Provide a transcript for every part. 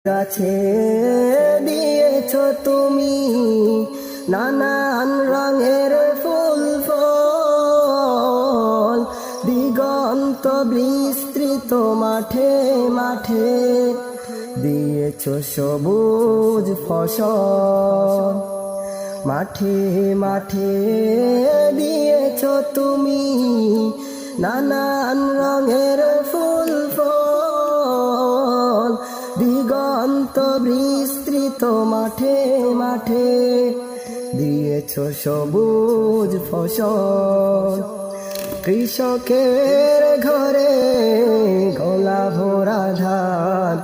গাছে দিয়েছ তুমি নানান রঙের ফুল ফল, দিগন্ত বিস্তৃত মাঠে মাঠে দিয়েছ সবুজ ফসল। মাঠে মাঠে দিয়েছ তুমি নানান রঙের ফুল ফল, দিগন্ত বিস্তৃত মাঠে মাঠে দিয়েছ সবুজ ফসল। কৃষকের ঘরে গলা ভরা ধান,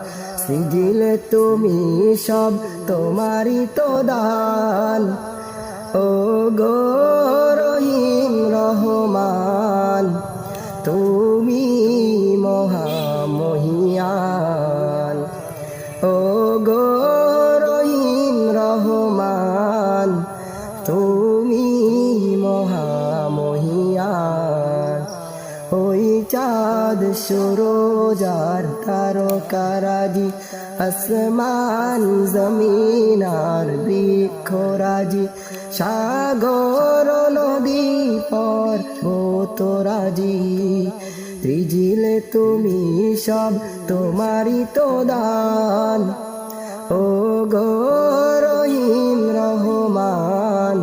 সিজিলে তুমি সব তোমারই তো দান। ও গো রহিম রহমান, তুমি মহামহিয়ান। ও গো রহিম রহমান, তুমি মহামহিয়ান। ওই চাঁদ সুরজ আর তারকারাজি, আসমান জমিন আর বৃক্ষরাজি, সাগর নদী পর্বতরাজি, ত্রিজিলে তুমি সব তোমারই তো দান। ও গো রহিম রহমান,